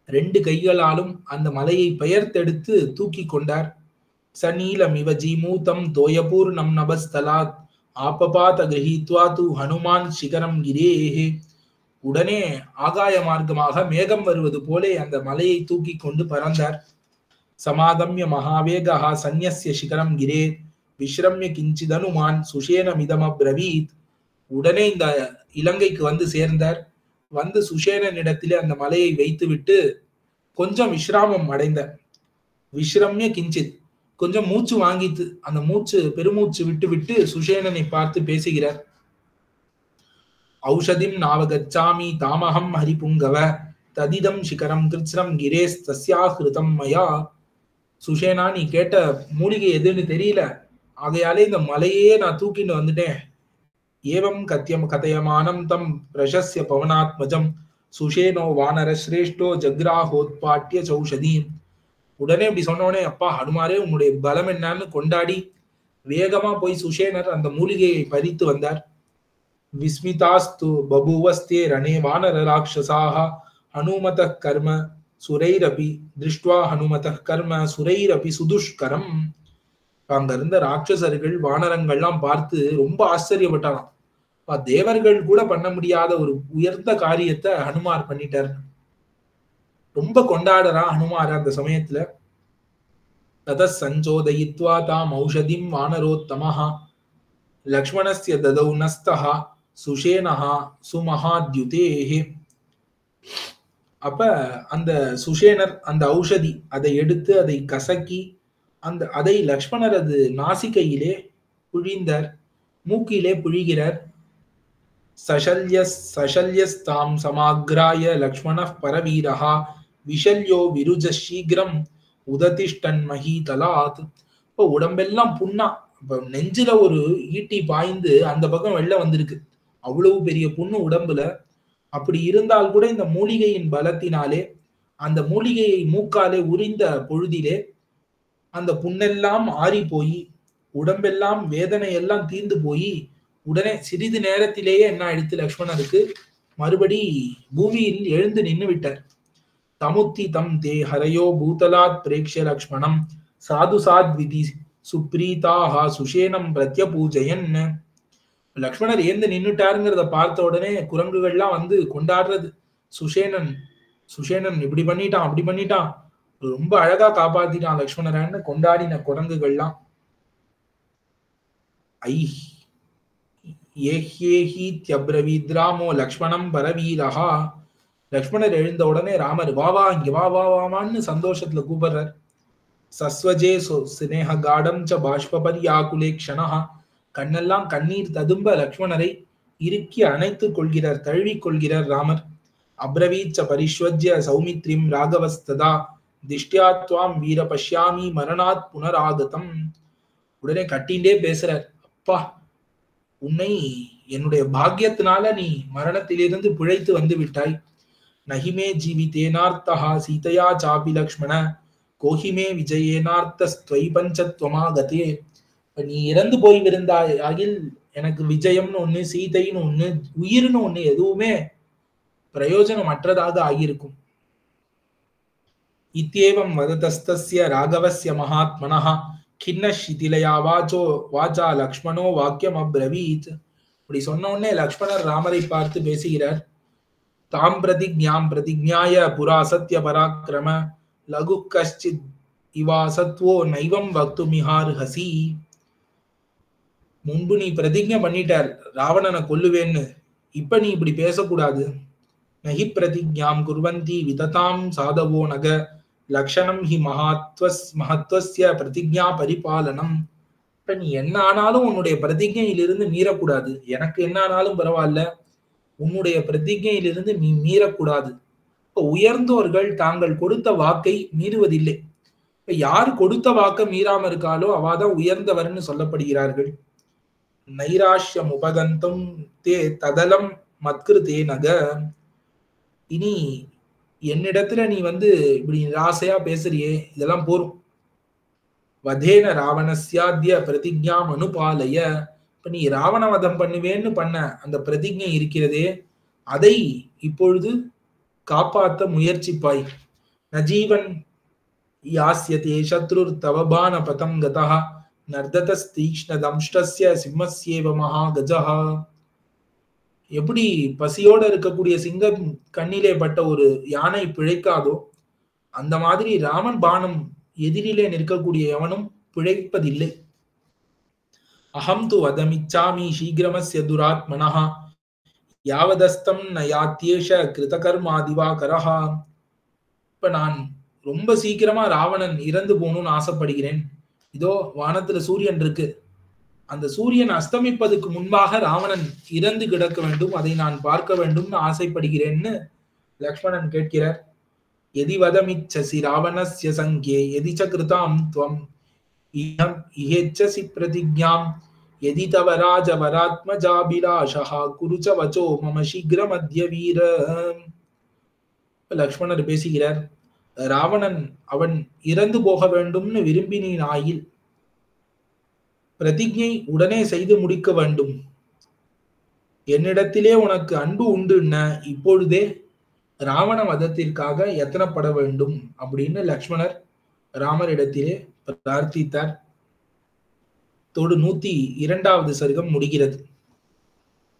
2 கைகளாலும் அந்த மலையை பெயர்த்தெடுத்து தூக்கி கொண்டார். சநீலம் இவ ஜீமூதம் தோயபூர்ணம் நபஸ்தலாத் ஆபபாத கிரஹீத்வா து ஹனுமான் சிகரம் கிரேஹே. உடனே ஆகாய மார்க்கமாக மேகம் வருவது போலே அந்த மலையை தூக்கி கொண்டு பறந்தார். சமாகம்ய மகாவேகா சந்நியஸ்ய சிகரம் கிரே விஸ்ரம்ய கிஞ்சித் ஹனுமான் சுஷேனமிதமப்ரவீத். உடனே இந்த இலங்கைக்கு வந்து சேர்ந்தார். வந்து சுஷேனனிடத்திலே அந்த மலையை வைத்துவிட்டு கொஞ்சம் விஸ்ராமம் அடைந்தார். விஸ்ரம்ய கிஞ்சித், கொஞ்சம் மூச்சு வாங்கித்து, அந்த மூச்சு பெருமூச்சு விட்டு விட்டு சுஷேனனை பார்த்து பேசுகிறார். ஔஷதிம் நாவகச்சாமி தாமகம் ஹரிபுங்கவ ததிதம் சிகரம் கிருச்ரம் கிரேஸ் தஸ்யாஹிருதம் மயா. சுஷேனா, நீ கேட்ட மூலிகை எதுன்னு தெரியல, ஆகையாலே இந்த மலையே நான் தூக்கிட்டு வந்துட்டேன். ஏவம் கத்தியம் கதயமானம் தம் பிரசஸ்ய பவனாத்மஜம் சுஷேனோ வானர சிரேஷ்டோ ஜக்ராஹோத்பாட்டிய சௌஷதீம். உடனே இப்படி சொன்னோடனே, அப்பா ஹனுமாரே உன்னுடைய பலம் என்னன்னு கொண்டாடி வேகமா போய் சுஷேனர் அந்த மூலிகையை பறித்து வந்தார். விஸ்மிதாஸ்து பபுவஸ்தே ரணே வானர ராட்சசாஹ ஹனுமத கர்ம சுரைரபி திருஷ்டுவா ஹனுமத கர்ம சுரைரபி சுதுஷ்கரம். அங்க இருந்த ராட்சசர்கள் வானரங்கள்லாம் பார்த்து ரொம்ப ஆச்சரியப்பட்டாராம். தேவர்கள் கூட பண்ண முடியாத ஒரு உயர்ந்த காரியத்தை ஹனுமார் பண்ணிட்டார். ரொம்ப கொண்டாடுறா ஹனுமார் அந்த சமயத்துல. தத சஞ்சோதயித்வா தாம் ஔஷதிம் வானரோத்தமஹ லக்ஷ்மணஸ்ய ததௌ நஸ்தஹ சுஷேனஹ சுமஹாத்யுதேஹே. அப்ப அந்த சுஷேனர் அந்த ஔஷதி அதை எடுத்து அதை கசக்கி அதை லக்ஷ்மணரது நாசிகையிலே புழிந்தார், மூக்கிலே புழிகிறார். சஷல்யஸ்தாம் சமாக்ராய லக்ஷ்மணः பரவீரஹ விஷல்யோ விருஜ சீக்கிரம் உததிஷ்டன் மஹீதலாத். இப்போ உடம்பெல்லாம் புண்ணா, இப்ப நெஞ்சில ஒரு ஈட்டி பாய்ந்து அந்த பக்கம் வெளில வந்திருக்கு, அவ்வளவு பெரிய புண்ணு உடம்புல. அப்படி இருந்தால் கூட இந்த மூலிகையின் பலத்தினாலே அந்த மூலிகையை மூக்காலே உரிந்த பொழுதிலே அந்த புண்ணெல்லாம் ஆறி போய் உடம்பெல்லாம் வேதனை எல்லாம் தீர்ந்து போய் உடனே சிறிது நேரத்திலேயே என்ன ஆயிடுத்து, லக்ஷ்மணருக்கு மறுபடி பூமியில் எழுந்து நின்று விட்டார். தமுத்தி தம் தே ஹரையோ பூதலாத் பிரேக்ஷ லக்ஷ்மணம் சாது சாத் விதி சுப்ரீதாக சுஷேனம் பிரத்ய பூஜையன். லக்ஷ்மணர் ஏந்து நின்னுட்டாருங்கிறத பார்த்த உடனே குரங்குகள்லாம் வந்து கொண்டாடுறது. சுஷேனன் இப்படி பண்ணிட்டான் அப்படி பண்ணிட்டான், ரொம்ப அழகா காப்பாத்திட்டான் லக்ஷ்மணரான்னு கொண்டாடின குரங்குகள்லாம். ஏஹ்யேஹீத்யப்ரவீத்ராமோ லக்ஷ்மணம் பரவீரஹா. லக்ஷ்மணர் எழுந்த உடனே ராமர் வா வா இங்க வா வா வாமான்னு சந்தோஷத்துல கூப்பிடுறார். சஸ்வஜே ஸ்நேஹ காடம் ச பாஷ்பபர்யாகுலே க்ஷணஹ. கண்ணெல்லாம் கண்ணீர் ததும்ப லக்ஷ்மணரை இறுக்கி அணைத்துக் கொள்கிறார், தழுவிக் கொள்கிறார் ராமர். அப்ரவீச்ச பரிஷ்வஜ்ய சௌமித்ரிம் ராகவஸ்ததா திஷ்டியா த்வாம் வீர பஷ்யாமி மரணாத் புனராகதம். உடனே கட்டிண்டே பேசுறார், அப்பா உன்னை என்னுடைய பாக்கியத்தினால நீ மரணத்திலிருந்து பிழைத்து வந்து விட்டாய். நஹிமே ஜீவிதேனார்த்தஹா சீதையா சாபி லக்ஷ்மண கோஹிமே விஜயேனார்த்தஸ்துவை பஞ்சத்வமாகதே. நீ இறந்து போய்விருந்தாய் ஆகில் எனக்கு விஜயம்னு ஒண்ணு, சீதைன்னு ஒண்ணு, உயிர்னு ஒண்ணு எதுவுமே பிரயோஜனமற்றதாக ஆகியிருக்கும். இத்யேவம் வததஸ்தஸ்ய ராகவஸ்ய மகாத்மனஹ கிண்ண சிதிலயா வாச்சா லக்ஷ்மணோ வாக்கியம் அப்ரவீத். இப்படி சொன்ன உடனே லக்ஷ்மணர் ராமரை பார்த்து பேசுகிறார். தாம் பிரதிஜ்ஞாம் பிரதிஜ்ஞாய புரா சத்ய பராக்கிரம லகு கஷ்சித் இவாசத்வோ நைவம் வக்துமிஹார்ஹசி. முன்பு நீ பிரதிஜ்ஞை பண்ணிட்டார் ராவணனை கொல்லுவேன்னு, இப்ப நீ இப்படி பேசக்கூடாது. நஹி பிரதிஜ்ஞாம் குர்வந்தி விததாம் சாதவோ நக லக்ஷணம் ஹி மகத்வஸ்ய பிரதிஜ்ஞா பரிபாலனம். இப்ப நீ என்ன ஆனாலும் உன்னுடைய பிரதிஜையிலிருந்து மீறக்கூடாது. எனக்கு என்ன ஆனாலும் பரவாயில்ல, உன்னுடைய பிரதிஜையிலிருந்து நீ மீறக்கூடாது. இப்ப உயர்ந்தோர்கள் தாங்கள் கொடுத்த வாக்கை மீறுவதில்லை. இப்ப யார் கொடுத்த வாக்கை மீறாம இருக்காலோ அவாதான் உயர்ந்தவர்னு சொல்லப்படுகிறார்கள். நைராஷ்யம் உபகந்தம் தே ததலம் மத்கிருதே நக. இனி என்னிடத்துல நீ இப்படி ராசையா பேசுறியே, இதெல்லாம் போரும். வதேன ராவணஸ்யாத்ய பிரதிஜ்ஞாம் அனுபாலய. இப்ப நீ ராவண வதம் பண்ணுவேன்னு பண்ண அந்த பிரதிஜை இருக்கிறதே, அதை இப்பொழுது காப்பாற்ற முயற்சிப்பாய். நஜீவன் யாஸ்யதே சத்ருர் தவபான பதம் கதா நர்ததஸ்தீக்ஷ்ண தம்ஷ்டஸ்ய சிம்மஸ்யேவ மகாகஜஹ. எப்படி பசியோட இருக்கக்கூடிய சிங்கம் கண்ணிலே பட்ட ஒரு யானை பிழைக்காதோ, அந்த மாதிரி ராமன் பானம் எதிரிலே நிற்கக்கூடிய எவனும் பிழைப்பதில்லை. அகம் து வதமிச்சாமி சீக்கிரமஸ்ய துராத்மனஹ யாவதஸ்தம் ந யாத்யேஷ கிருதகர்மாதிவாகரஹா. இப்ப நான் ரொம்ப சீக்கிரமா ராவணன் இறந்து போகணும்னு ஆசைப்படுகிறேன். இதோ வானத்துல சூரியன் இருக்கு, அந்த சூரியன் அஸ்தமிப்பதுக்கு முன்பாக ராவணன் இறந்து கிடக்க வேண்டும், அதை நான் பார்க்க வேண்டும்னு ஆசைப்படுகிறேன்னு லக்ஷ்மணன் கேட்கிறார். எதி வதமிச்சசி ராவணஸ்ய சங்கே எதி ச கிருதாம் த்வம் இஹம் இஹேச்சசி பிரதிஜ்ஞாம் எதி தவ ராஜவராத்மஜாபிலாஷஹ குருச்ச வச்சோ மம சீக்கிரமத்ய வீர. லக்ஷ்மணர் பேசுகிறார். ராவணன் அவன் இறந்து போக வேண்டும்னு விரும்பினாயில் பிரதிஜை உடனே செய்து முடிக்க வேண்டும். என்னிடத்திலே உனக்கு அன்பு உண்டுன்ன இப்பொழுதே ராவண வதத்திற்காக எத்தனப்பட வேண்டும் அப்படின்னு லக்ஷ்மணர் ராமரிடத்திலே பிரார்த்தித்தார். தோடு 102வது சர்க்கம் முடிகிறது.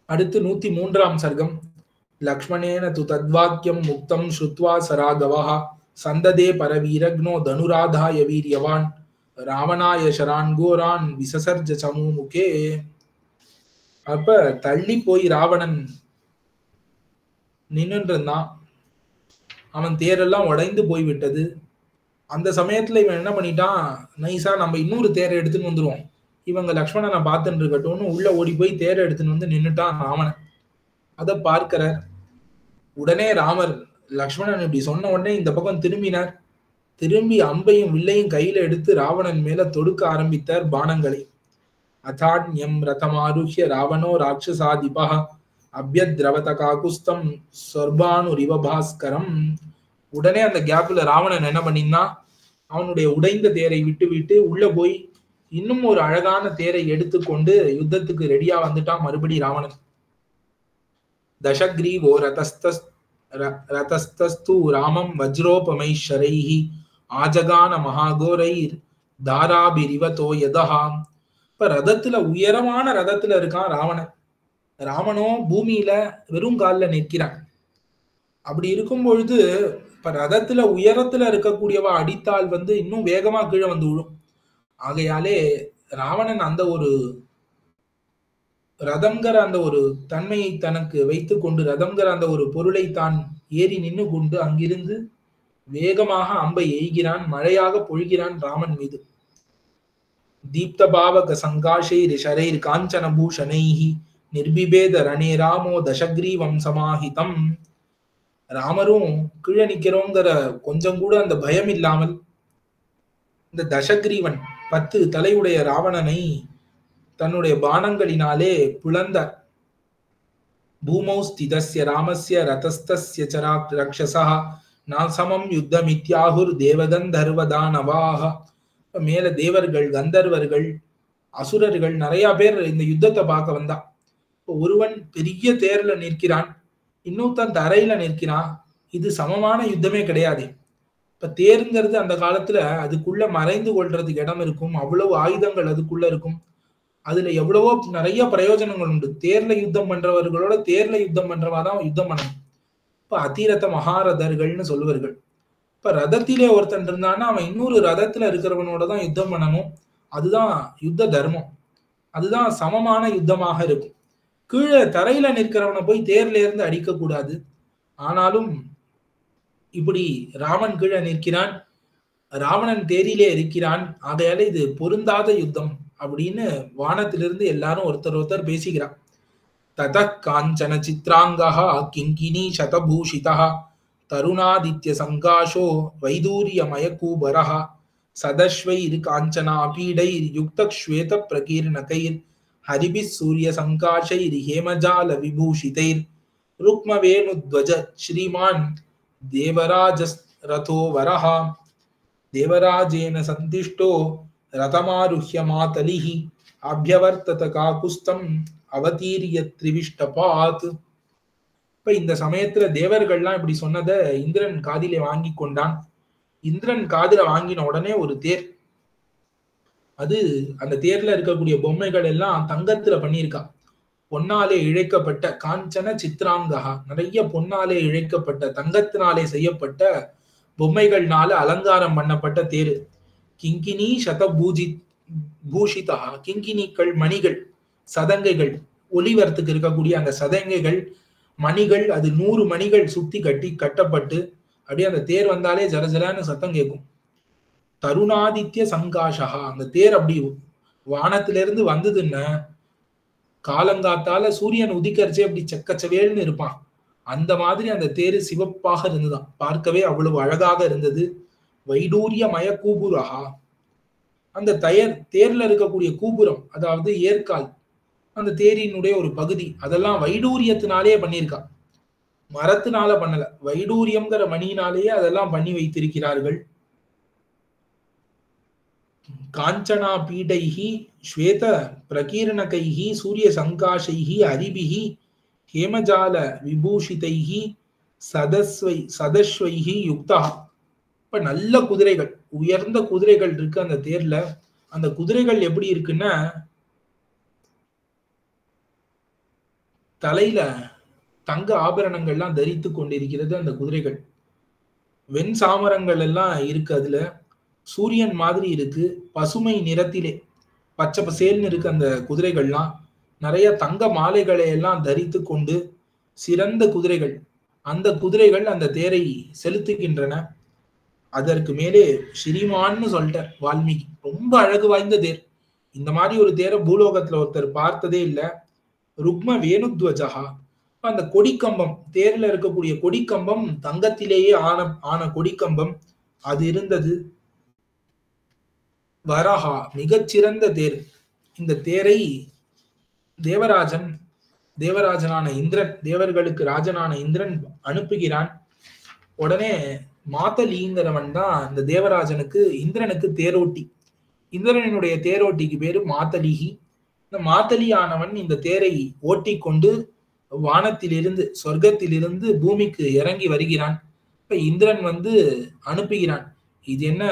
அடுத்து 103ஆம் சர்க்கம். லக்ஷ்மணேன து தத்வாக்கியம் முக்தம் ஸ்ருத்வா சராகவஹ சந்ததே பரவீரக்னோ தனுராதாய வீரியவான் ராவணாய ஷரான் கோரான் விசசர்ஜ சமூமுகே. அப்ப தள்ளி போய் ராவணன் நின்று இருந்தான். அவன் தேரெல்லாம் உடைந்து போய்விட்டது. அந்த சமயத்துல இவன் என்ன பண்ணிட்டான், நைசா நம்ம இன்னொரு தேரை எடுத்துன்னு வந்துருவோம், இவங்க லக்ஷ்மணனை பார்த்துட்டு இருக்கட்டும்னு உள்ள ஓடி போய் தேரை எடுத்துன்னு வந்து நின்னுட்டான் ராவணன். அதை பார்க்கிறார். உடனே ராமர் லக்ஷ்மணன் இப்படி சொன்ன உடனே இந்த பக்கம் திரும்பினார். திரும்பி அம்பையும் வில்லையும் கையில எடுத்து ராவணன் மேல தொடுக்க ஆரம்பித்தார் பானங்களை. அதான்யம் ரதமாருஹ்ய ராவணோ ராட்சசாதிபா அபியத்ரவத காகுஸ்தம் சொர்பானுரிவ பாஸ்கரம். உடனே அந்த கேப்ல ராவணன் என்ன பண்ணினா, அவனுடைய உடைந்த தேரை விட்டு விட்டு உள்ள போய் இன்னும் ஒரு அழகான தேரை எடுத்துக்கொண்டு யுத்தத்துக்கு ரெடியா வந்துட்டான் மறுபடி ராவணன். தசக்ரீவோ ரதஸ்தஸ்து ராமம் வஜ்ரோபமைஷரைஹி ஆஜகான மகாகோரைர் தாராபிரிவதோ யதஹா. இப்ப ரதத்துல உயரமான ரதத்துல இருக்கான் ராவணன். ராமனோ பூமியில வெறும் காலில் நிற்கிறான். அப்படி இருக்கும் பொழுது இப்ப ரதத்துல உயரத்துல இருக்கக்கூடியவ அடித்தால் இன்னும் வேகமா கீழே வந்து விழும். ஆகையாலே ராவணன் அந்த ஒரு ரதம்ங்கிற அந்த ஒரு தன்மையை தனக்கு வைத்து கொண்டு, ரதம்ங்கிற அந்த ஒரு பொருளை தான் ஏறி நின்று கொண்டு அங்கிருந்து வேகமாக அம்பை எய்கிறான், மழையாக பொழிகிறான் ராமன் மீது. தீப்தபாவக சங்காஷைர் ஷரைர் காஞ்சன பூஷணைஹி நிர்பிபேத ரணே ராமோ தசக்ரீவம் சமாஹிதம். ராமரும் கீழே நிக்கிறோங்கிற கொஞ்சம் கூட அந்த பயம் இல்லாமல் இந்த தசக்ரீவன் 10 தலையுடைய ராவணனை தன்னுடைய பானங்களினாலே புலந்தார். பூமௌ ஸ்திதஸ்ய ராமஸ்ய ரதஸ்தஸ்ய சராக் ரக்ஷசா நாசமம் யுத்தமித்யாகுர் தேவகந்தர்வதானவாக. மேல தேவர்கள், கந்தர்வர்கள், அசுரர்கள் நிறைய பேர் இந்த யுத்தத்தை பார்க்க வந்தா. ஒருவன் பெரிய தேர்ல நிற்கிறான், இன்னொருத்தன் தரையில நிற்கிறான். இது சமமான யுத்தமே கிடையாது. இப்ப தேருங்கிறது அந்த காலத்துல அதுக்குள்ள மறைந்து கொள்றதுக்கு இடம் இருக்கும், அவ்வளவு ஆயுதங்கள் அதுக்குள்ள இருக்கும். அதுல எவ்வளவோ நிறைய பிரயோஜனங்கள் உண்டு. தேர்ல யுத்தம் பண்றவர்களோட தேர்ல யுத்தம் பண்றவாதான் யுத்தம் பண்ணணும். இப்ப அதிரத மகாரதர்கள்னு சொல்லுவார்கள். இப்ப ரதத்திலே ஒருத்தன் இருந்தான்னா அவன் இன்னொரு ரதத்துல இருக்கிறவனோட தான் யுத்தம் பண்ணணும். அதுதான் யுத்த தர்மம். அதுதான் சமமான யுத்தமாக இருக்கும். கீழே தரையில நிற்கிறவனை போய் தேர்ல இருந்து அடிக்க கூடாது. ஆனாலும் இப்படி ராமன் கீழே நிற்கிறான், ராவணன் தேரிலே இருக்கிறான், ஆகையால இது பொருந்தாத யுத்தம் அப்படின்னு வானத்திலிருந்து எல்லாரும் ஒருத்தர் ஒருத்தர் பேசிக்கிறான். தத காஞ்சன சித்ராங்கா கிங்கினி சதபூஷிதா தருணாதித்ய சங்காஷோ வைதூரியமய கூபரஹ சதஸ்வைர் காஞ்சனா பீடைர் யுக்த ஸ்வேத பிரகீர்ணகைர் ஹரிபிஸ் சூரிய சங்காஷைர் ஹேமஜால விபூஷிதைர் ருக்மவேணுத்வஜ ஸ்ரீமான் தேவராஜ ரதோ வரஹ தேவராஜேன சந்திஷ்டோ ரதமாருஹ்ய மாதலிஹி அப்யவர்த்தத காகுஸ்தம் அவதீரிய த்ரிவிஷ்டபாத். இப்ப இந்த சமயத்துல தேவர்கள்லாம் இப்படி சொன்னதை இந்திரன் காதிலே வாங்கி கொண்டான். இந்திரன் காதில வாங்கின உடனே ஒரு தேர், அது அந்த தேர்ல இருக்கக்கூடிய பொம்மைகள் எல்லாம் தங்கத்துல பண்ணியிருக்கா. பொன்னாலே இழைக்கப்பட்ட காஞ்சன சித்ராங்கா, நிறைய பொன்னாலே இழைக்கப்பட்ட தங்கத்தினாலே செய்யப்பட்ட பொம்மைகள்னால அலங்காரம் பண்ணப்பட்ட தேரு. கிங்கினி சத பூஷிதா, கிங்கினிக்கள் மணிகள், சதங்கைகள், ஒளிவரத்துக்கு இருக்கக்கூடிய அந்த சதங்கைகள், மணிகள், அது 100 மணிகள் சுத்தி கட்டப்பட்டு அப்படியே அந்த தேர் வந்தாலே ஜலஜலான்னு சத்தம் கேட்கும். தருணாதித்ய சங்காஷா, அந்த தேர் அப்படி வானத்திலிருந்து வந்ததுன்னா காலங்காத்தால சூரியன் உதிக்கரிச்சே அப்படி செக்கச்சவேல்னு இருப்பான். அந்த மாதிரி அந்த தேரு சிவப்பாக இருந்துதான், பார்க்கவே அவ்வளவு அழகாக இருந்தது. வைடூரியமய கூபுரஹா, அந்த தேர்ல இருக்கக்கூடிய கூபுரம், அதாவது ஏற்கால், அந்த தேரினுடைய ஒரு பகுதி, அதெல்லாம் வைடூரியத்தினாலே பண்ணியிருக்கா, மரத்தினால பண்ணல. வைடூரியம்ங்கிற மணியினாலேயே அதெல்லாம் பண்ணி வைத்திருக்கிறார்கள். காஞ்சனா பீடைஹி ஸ்வேத பிரகீர்ணகைஹி சூரிய சங்காஷைஹி அரிபிஹி ஹேமஜால விபூஷிதைஹி சதஸ்வைஹி யுக்தா. இப்ப நல்ல குதிரைகள், உயர்ந்த குதிரைகள் இருக்கு அந்த தேர்ல. அந்த குதிரைகள் எப்படி இருக்குன்னா, தலையில தங்க ஆபரணங்கள்லாம் தரித்து கொண்டிருக்கிறது அந்த குதிரைகள். வெண் சாமரங்கள் எல்லாம் இருக்கு, அதுல சூரியன் மாதிரி இருக்கு, பசுமை நிறத்திலே பச்சை பசேல்னு இருக்கு அந்த குதிரைகள்லாம். நிறைய தங்க மாலைகளை எல்லாம் தரித்து கொண்டு சிறந்த குதிரைகள். அந்த குதிரைகள் அந்த தேரை செலுத்துகின்றன. அதற்கு மேலே ஸ்ரீமான்னு சொல்லிட்ட வால்மீகி, ரொம்ப அழகு வாய்ந்த தேர். இந்த மாதிரி ஒரு தேரை பூலோகத்துல ஒருத்தர் பார்த்ததே இல்லை. ருக்ம வேணுத்வஜா, அந்த கொடிக்கம்பம், தேர்ல இருக்கக்கூடிய கொடிக்கம்பம் தங்கத்திலேயே ஆன கொடிக்கம்பம் அது இருந்தது. வரஹா, மிகச்சிறந்த தேர். இந்த தேரை தேவராஜனான இந்திரன், தேவர்களுக்கு ராஜனான இந்திரன் அனுப்புகிறான். உடனே மாத்தலிங்கிறவன் தான் இந்த தேவராஜனுக்கு, இந்திரனுக்கு தேரோட்டி. இந்திரனுடைய தேரோட்டிக்கு பேரு மாத்தலிகி. இந்த மாத்தலியானவன் இந்த தேரை ஓட்டி கொண்டு வானத்திலிருந்து, சொர்க்கத்திலிருந்து பூமிக்கு இறங்கி வருகிறான். இப்ப இந்திரன் அனுப்புகிறான். இது என்ன,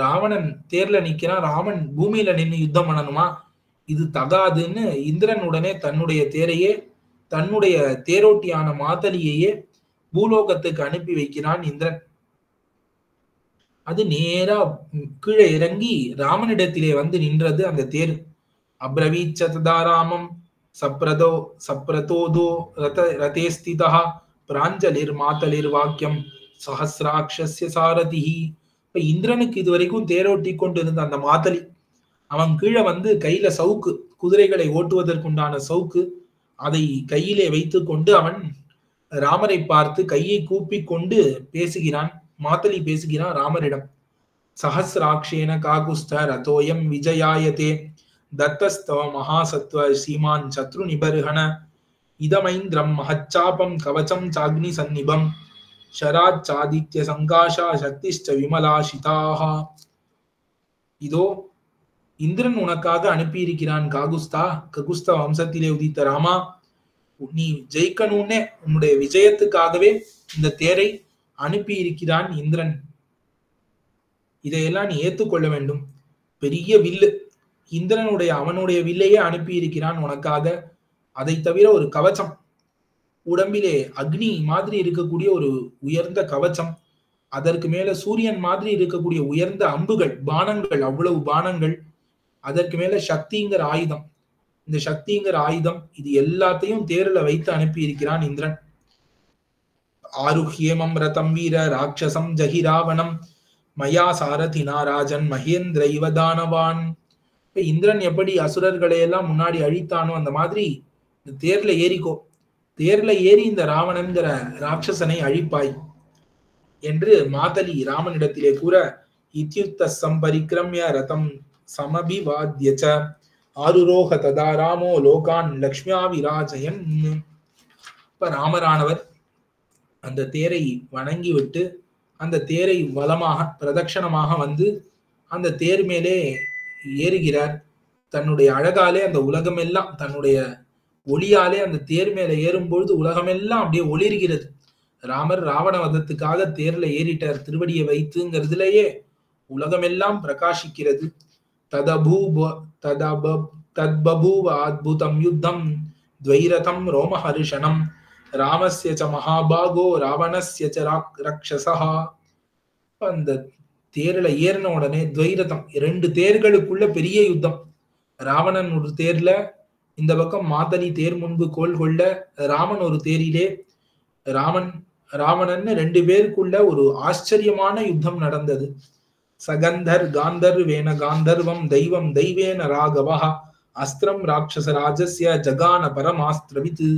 ராவணன் தேர்ல நிக்கிறான், ராமன் பூமியில நின்று யுத்தம் பண்ணணுமா, இது தகாதுன்னு இந்திரன் உடனே தன்னுடைய தேரையே, தன்னுடைய தேரோட்டியான மாதலியையே பூலோகத்துக்கு அனுப்பி வைக்கிறான் இந்திரன். அது நேரா கீழே இறங்கி ராமனிடத்திலே நின்றது அந்த தேர். அப்ரவீச்சதாராமம் சப்ரதோதோ ரதேஸ்திதா பிராஞ்சலிர் மாதலிர் வாக்கியம் சஹசிராட்சஸ்ய சாரதிஹி. இப்ப இந்திரனுக்கு இதுவரைக்கும் தேரோட்டி கொண்டு இருந்த அந்த மாதலி, அவன் கீழே கையில சவுக்கு, குதிரைகளை ஓட்டுவதற்குண்டான சவுக்கு, அதை கையிலே வைத்து கொண்டு அவன் ராமரை பார்த்து கையை கூப்பி கொண்டு பேசுகிறான். மாதலி பேசுகிறான் ராமரிடம். சஹசிராட்சேன காகுஸ்த ரதோயம் விஜயாயதே தத்தஸ்தவ மகாசத்வ சீமான் சத்ரு நிபர்ஹண இதமைந்திரம் மஹச்சாபம் கவச்சம் சாக்னி சந்நிபம் ஷராச்சாதித்ய சங்காஷா சக்திஷ்ட விமலாஷிதாக. இதோ இந்திரன் உனக்காக அனுப்பியிருக்கிறான் ககுஸ்தா வம்சத்திலே உதித்த ராமா. நீ ஜெயிக்கணும்னே உன்னுடைய விஜயத்துக்காகவே இந்த தேரை அனுப்பி இருக்கிறான் இந்திரன். இதையெல்லாம் நீ ஏத்துக்கொள்ள வேண்டும். பெரிய வில்லு இந்திரனுடைய அவனுடைய வில்லையே அனுப்பி இருக்கிறான் உனக்காக. அதை தவிர ஒரு கவச்சம், உடம்பிலே அக்னி மாதிரி இருக்கக்கூடிய ஒரு உயர்ந்த கவச்சம், அதற்கு மேல சூரியன் மாதிரி இருக்கக்கூடிய உயர்ந்த அம்புகள், பானங்கள், அவ்வளவு பானங்கள், அதற்கு மேல சக்திங்கிற ஆயுதம். இந்த சக்திங்கிற ஆயுதம் இது எல்லாத்தையும் தேர்ல வைத்து அனுப்பி இருக்கிறான் இந்திரன். ஆருஹ்யேமம் ரதம் வீர ராட்சசம் ஜஹிராவணம் மயா சாரதினா ராஜன் மகேந்திர இவதானவான். இந்திரன் எப்படி அசுரர்களை எல்லாம் முன்னாடி அழித்தானோ அந்த மாதிரி இந்த தேர்ல ஏறிக்கோ, தேர்ல ஏறி இந்த ராவணன்கிற ராட்சசனை அழிப்பாய் என்று மாதலி ராமனிடத்திலே கூற, இத்யுக்த சம்பரிக்ரம்ய ரதம் சமபிவாத்யச ஆருரோக ததா ராமோ லோகான் லக்ஷ்மியா விராஜயன். இப்ப ராமரானவர் அந்த தேரை வணங்கி விட்டு அந்த தேரை வலமாக பிரதட்சணமாக வந்து அந்த தேர் மேலே ஏறுகிறார். தன்னுடைய அழகாலே அந்த உலகமெல்லாம், தன்னுடைய ஒளியாலே அந்த தேர் மேல ஏறும்பொழுது உலகமெல்லாம் அப்படியே ஒளிர்கிறது. ராமர் ராவண வதத்துக்காக தேர்ல ஏறிட்டார் திருவடியை வைத்துங்கிறதுலயே உலகமெல்லாம் பிரகாசிக்கிறது. தத்பூவ அத்புதம் யுத்தம் துவைரதம் ரோமஹர்ஷனம் ராமஸ்ய ச மகாபாகோ ராவணஸ்ய ச ராக்ஷசா. அந்த தேர்ல ஏறின உடனே துவைரதம், 2 தேர்களுக்குள்ள பெரிய யுத்தம். ராவணன் ஒரு தேர்ல, இந்த பக்கம் மாதலி தேர் முன்பு கோல் கொள்ள, ராமன் ஒரு தேரிலே, ராவணன் 2 பேருக்குள்ள ஒரு ஆச்சரியமான யுத்தம் நடந்தது. சகந்தர் காந்தர்வேன காந்தர்வம் தெய்வம் தெய்வேன ராகவா அஸ்திரம் ராட்சச ராஜஸ்ய ஜகான பரமாஸ்திரவித்.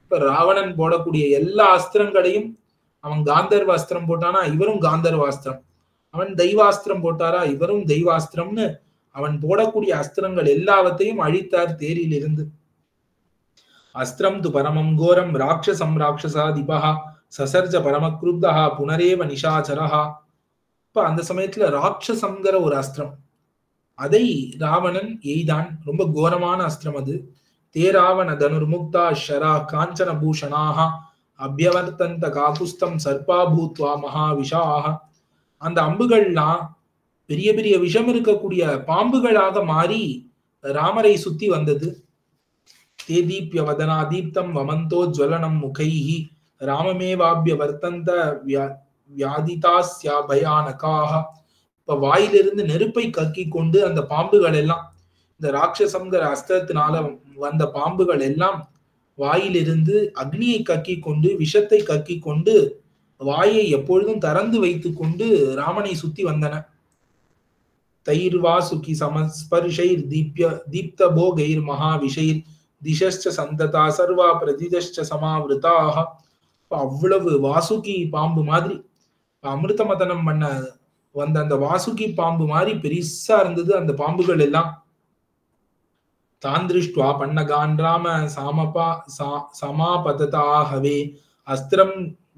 இப்ப ராவணன் போடக்கூடிய எல்லா அஸ்திரங்களையும், அவன் காந்தர்வ அஸ்திரம் போட்டானா இவரும் காந்தர்வாஸ்திரம், அவன் தெய்வாஸ்திரம் போட்டாரா இவரும் தெய்வாஸ்திரம்னு அவன் போடக்கூடிய அஸ்திரங்கள் எல்லாவற்றையும் அழித்தார் தேரில் இருந்து. அஸ்திரம் து பரமம் கோரம் ராட்சசம் ராட்சசாதிபா சசர்ஜ பரமக்ருப்தா புனரேவ நிஷாச்சரஹா. இப்ப அந்த சமயத்துல ராட்சசம்ங்கிற ஒரு அஸ்திரம், அதை ராவணன் எய்தான். ரொம்ப கோரமான அஸ்திரம் அது. தேராவண தனுர்முக்தா ஷரா காஞ்சன பூஷணாக அபியவர்த்தந்த காகுஸ்தம் சர்பா பூத்வா மகாவிஷாக. அந்த அம்புகள்லாம் பெரிய பெரிய விஷம் இருக்கக்கூடிய பாம்புகளாக மாறி ராமரை சுத்தி வந்தது. தே தீப்ய வதனா தீப்தம் வமந்தோ ஜ்வலனம் முகைஹி ராமமேவாபிய வர்த்தந்த வியாதிதாஸ்யா பயானகாக. இப்ப வாயிலிருந்து நெருப்பை கக்கி கொண்டு அந்த பாம்புகள் எல்லாம், இந்த ராட்சசம்ங்கிற அஸ்திரத்தினால வந்த பாம்புகள் எல்லாம் வாயிலிருந்து அக்னியை கக்கி கொண்டு, விஷத்தை கக்கி கொண்டு, வாயை எப்பொழுதும் திறந்து வைத்துக் கொண்டு ராமனை சுத்தி வந்தன. தைர்வாசுகி சமஸ்பர்ஷைர் தீப்த போகைர் மகாவிஷைர் திசஷ்ச சந்ததா சர்வா பிரதிதஷ்ச சமாவிருதாக. அவ்வளவு வாசுகி பாம்பு மாதிரி, அமிர்த மதனம் பண்ண வந்த அந்த வாசுகி பாம்பு மாதிரி பெரிசா இருந்தது அந்த பாம்புகள் எல்லாம். தான் திருஷ்டுவா பன்னகான் ராம சமாபததாகவே அஸ்திரம்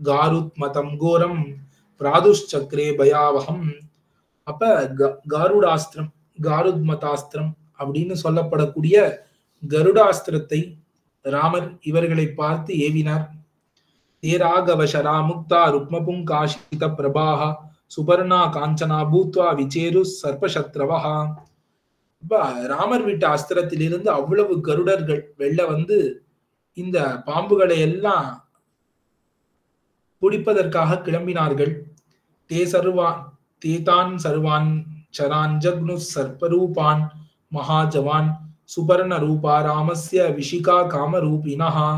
காருத்மதம் கோரம் பிராதுஷ்சக்ரே பயாவகம். அப்ப காருடாஸ்திரம், காருத்மதாஸ்திரம் அப்படின்னு சொல்லப்படக்கூடிய கருடாஸ்திரத்தை ராமர் இவர்களை பார்த்து ஏவினார். தேராகவசரா முக்தா ருக்மபுங்காஷித பிரபாஹ சுபர்ணா காஞ்சனா பூத்வா விச்சேரு சர்பசத்ரவஹா. இப்ப ராமர் விட்ட அஸ்திரத்திலிருந்து அவ்வளவு கருடர்கள் வெள்ள வந்து இந்த பாம்புகளை எல்லாம் பிடிப்பதற்காக கிளம்பினார்கள். தேதான் சர்வான் சரான் ஜக்னு சர்பரூபான் மகாஜவான் சுபர்ண ரூபா ராமஸ்ய விஷிகா காமரூபினஹா.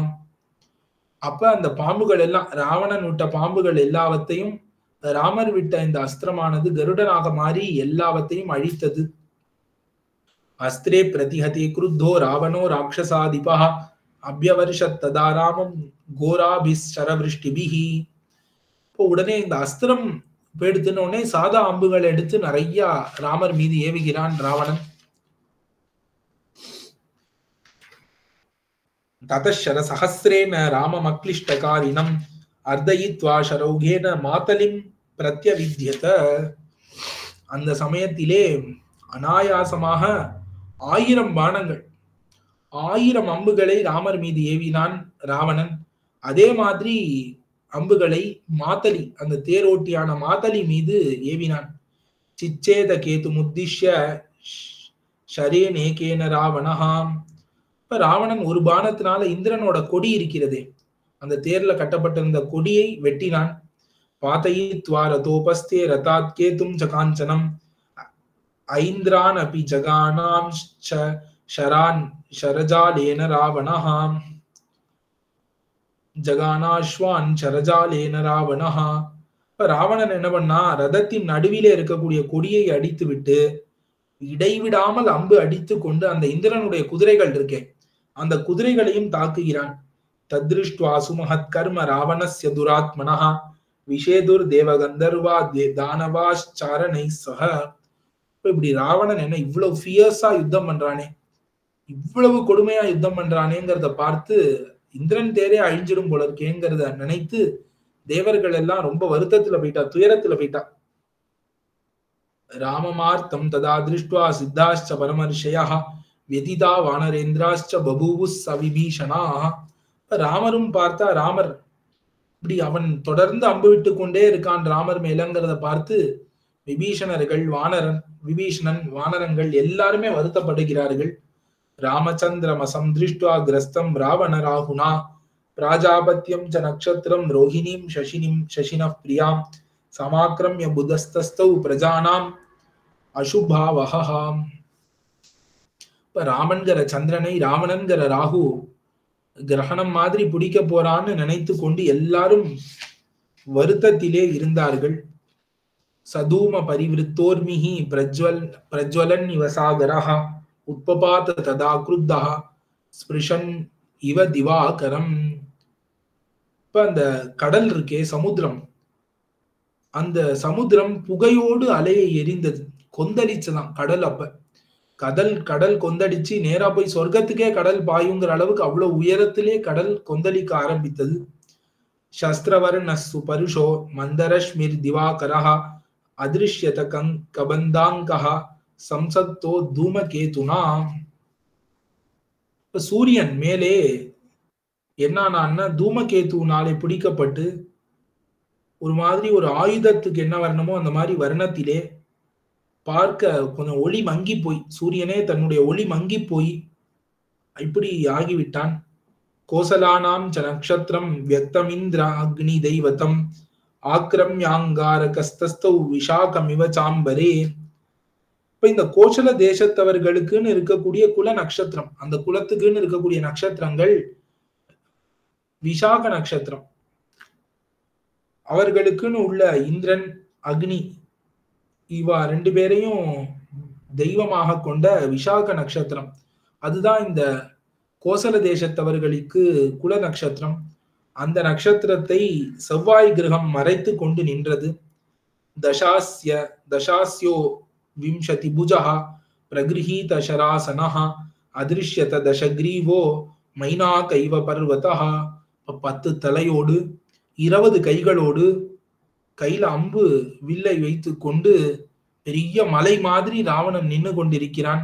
அப்ப அந்த பாம்புகள் எல்லாம், ராவணன் விட்ட பாம்புகள் எல்லாவற்றையும் ராமர் விட்ட இந்த அஸ்திரமானது கருடனாக மாறி எல்லாவற்றையும் அழித்தது. அஸ்திரே பிரதிஹதே குருத்தோ ராவணோ ராட்சசாதிபா அபியவர்ஷத் ததா ராமம் கோராபிஷரவிருஷ்டிபிஹி. இப்போ உடனே இந்த அஸ்திரம் எடுத்துன உடனே சாதா அம்புகள் எடுத்து நிறைய ராமர் மீது ஏவுகிறான் ராவணன். ததஷர சஹஸ்ரேன ராமம் அக்லிஷ்டகாரினம் அர்த்தயித்வா ஷரௌகேன மாதலிம் பிரத்யவித்யத. அந்த சமயத்திலே அனாயாசமாக 1000 பாணங்கள் 1000 அம்புகளை ராமர் மீது ஏவினான் ராவணன். அதே மாதிரி அம்புகளை மாத்தலி, அந்த தேரோட்டியான மாத்தலி மீது ஏவினான். சிச்சேத கேது முத்திஷ்ய ஷரேனேகேன ராவணஹாம். இப்ப ராவணன் ஒரு பானத்தினால இந்திரனோட கொடி இருக்கிறதே, அந்த தேர்ல கட்டப்பட்டிருந்த கொடியை வெட்டினான். பாதயித்வா ரதோபஸ்தே ரதாத் கேதும் சகாஞ்சனம் ஐந்திரான் அபி ஜகானாம் ஷரான் ஷரஜாலேன ராவணஹாம் ஜகானாஸ்வான் ஷரஜாலேன ராவணஹா. இப்ப ராவணன் என்ன பண்ணா, ரதத்தின் நடுவிலே இருக்கக்கூடிய கொடியை அடித்து விட்டு இடைவிடாமல் அம்பு அடித்து கொண்டு அந்த இந்திரனுடைய குதிரைகள் இருக்கே அந்த குதிரைகளையும் தாக்குகிறான். தத்ருஷ்டுவா சுமஹத் கர்ம ராவணஸ்ய துராத்மனஹ விஷேதுர் தேவகந்தர்வா தானவாச்சாரணை சஹ. இப்படி ராவணன் என்ன இவ்வளவு ஃபியர்ஸா யுத்தம் பண்றானே, இவ்வளவு கொடுமையா யுத்தம் பண்றானேங்கிறத பார்த்து இந்திரன் தேரே அழிஞ்சிடும் போல இருக்கேங்கிறத நினைத்து தேவர்கள் எல்லாம் ரொம்ப வருத்தத்துல போயிட்டா, துயரத்துல போயிட்டா. ராமமார்த்தம் ததா திருஷ்டுவா சித்தாச்ச பரமர்ஷயः வெதிதா வானரேந்திராச்ச பபூவு சவிபீஷணாः. ராமரும் பார்த்தா, ராமர் இப்படி அவன் தொடர்ந்து அம்பு விட்டு கொண்டே இருக்கான் ராமர் மேலங்கிறத பார்த்து விபீஷணன் வானரங்கள் எல்லாருமே வருத்தப்படுகிறார்கள். ராமச்சந்திரமசம் திருஷ்டுவா கிரஸ்தம் ராவண ராகுணா பிராஜாபத்யம் ச நக்ஷத்திரம் ரோஹிணீம் சசினः பிரியாம் சமாக்ரம்ய புதஸ்தஸ்தௌ பிரஜானாம் அசுபாவஹாம். இப்ப ராமன்கிற சந்திரனை ராவணன்கிற ராகு கிரகணம் மாதிரி பிடிக்க போறான்னு நினைத்து கொண்டு எல்லாரும் வருத்தத்திலே இருந்தார்கள். சதூம பரிவிருத்தோர்மிஹி பிரஜ்வலன் இவ சாகரஹ உத்பபாத ததா க்ருத்தஹ ஸ்பிருஷன் இவ திவாகரம். இப்ப அந்த கடல் இருக்கே சமுத்திரம், அந்த சமுத்திரம் புகையோடு அலையை எரிந்தது, கொந்தளிச்சுதான் கடல். அப்ப கடல் கொந்தடிச்சு நேரா போய் சொர்க்கத்துக்கே கடல் பாயுங்கிற அளவுக்கு அவ்வளவு உயரத்திலே கடல் கொந்தளிக்க ஆரம்பித்தது. சஸ்திரவர்ணஸ்ஸு பருஷோ மந்தரஷ்மிர் திவாகரஹ அதிருஷ்யத கபந்தாங்கஹ சம்சக்தோ தூமகேதுனா. சூரியன் மேலே என்னன்னா தூமகேதுனாலே பிடிக்கப்பட்டு ஒரு மாதிரி ஒரு ஆயுதத்துக்கு என்ன வர்ணமோ அந்த மாதிரி வர்ணத்திலே பார்க்க கொஞ்சம் ஒளி மங்கி போய், சூரியனே தன்னுடைய ஒளி மங்கி போய் இப்படி ஆகிவிட்டான். கோசலானாம் ச நக்ஷத்திரம் வியக்தமிந்திர அக்னி தெய்வதம் ஆக்ரம்யாங்காரகஸ்தஸ்தௌ விஷாகமிவ சாம்பரே. இப்ப இந்த கோசல தேசத்தவர்களுக்குன்னு இருக்கக்கூடிய குல நட்சத்திரம், அந்த குலத்துக்குன்னு இருக்கக்கூடிய நட்சத்திரங்கள் விஷாக நட்சத்திரம், அவர்களுக்குன்னு உள்ள இந்திரன் அக்னி இவா 2 பேரையும் தெய்வமாக கொண்ட விஷாக நட்சத்திரம், அதுதான் இந்த கோசல தேசத்தவர்களுக்கு குல நட்சத்திரம். அந்த நட்சத்திரத்தை செவ்வாய் கிரகம் மறைத்து கொண்டு நின்றது. தசாஸ்யோ விம்சதி புஜஹ பிரகிருஹீத சராசனஹ அதிருஷ்யத தசக்ரீவோ மைனா கைவ பர்வதஹ. 10 தலையோடு 20 கைகளோடு கையில அம்பு வில்லை வைத்து கொண்டு பெரிய மலை மாதிரி ராவணன் நின்று கொண்டிருக்கிறான்.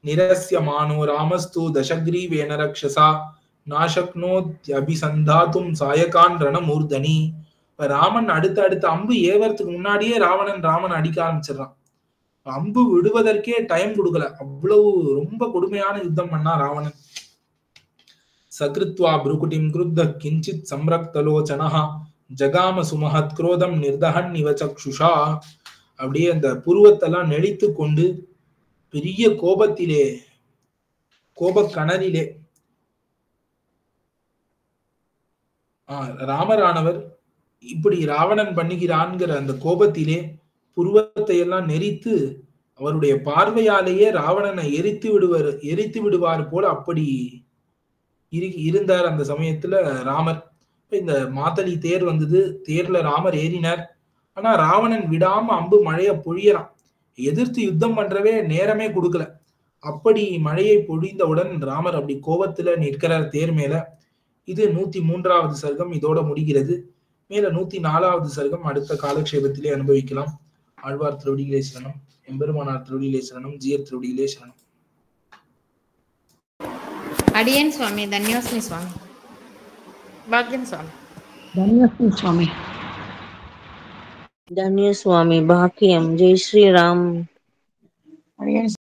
நிரஸ்யமானோ ராமஸ்து தசக்ரீவேன ரக்ஷசா நாசக்னோத்யபிசந்தாதும் சாயகான் ரணமூர்தனி. இப்ப ராமன் அடுத்த அம்பு ஏவறதுக்கு முன்னாடியே ராமன் அடிக்க ஆரம்பிச்சிடறான். அம்பு விடுவதற்கே டைம் கொடுக்கல, அவ்வளவு ரொம்ப கொடுமையான யுத்தம் பண்ணா ராவணன். சகிருத்வா புருகுட்டிம் கிருத்த கிஞ்சித் சம்ரக்தலோச்சனஹ ஜகாம சுமஹத் குரோதம் நிர்தஹன் இவ சக்ஷுஷா. அப்படியே அந்த புருவத்தெல்லாம் நெளித்து கொண்டு பெரிய கோபக்கணரிலே ராமரானவர் இப்படி ராவணன் பண்ணுகிறான்கிற அந்த கோபத்திலே புருவத்தை எல்லாம் நெறித்து அவருடைய பார்வையாலேயே ராவணனை எரித்து விடுவார் போல அப்படி இருந்தார் அந்த சமயத்துல ராமர். இந்த மாத்தளி தேர் வந்தது, தேர்ல ராமர் ஏறினார். ஆனா ராவணன் விடாம அம்பு மழைய பொழியறான், எதிர்த்து யுத்தம் பண்றவே நேரமே கொடுக்கல. அப்படி மழையை பொழிந்தவுடன் ராமர் அப்படி கோபத்துல நிற்கிறார் தேர் மேல. இது 103வது சர்க்கம் இதோட முடிகிறது. மேல 104வது சர்க்கம் அடுத்த காலக்ஷேபத்திலே அனுபவிக்கலாம். ஆழ்வார் திருவடிகளே சரணம், எம்பெருமானார் திருவடிகளே சரணம், ஜீயர் திருவடிகளே சரணம். அடியேன் சுவாமி, தன்யோஸ்மி சுவாமி, பாக்யம் சுவாமி, தன்யோஸ்மி சுவாமி, தன்ய சுவாமி, பாக்கியம். ஜெய் ஸ்ரீராம். அடியேன்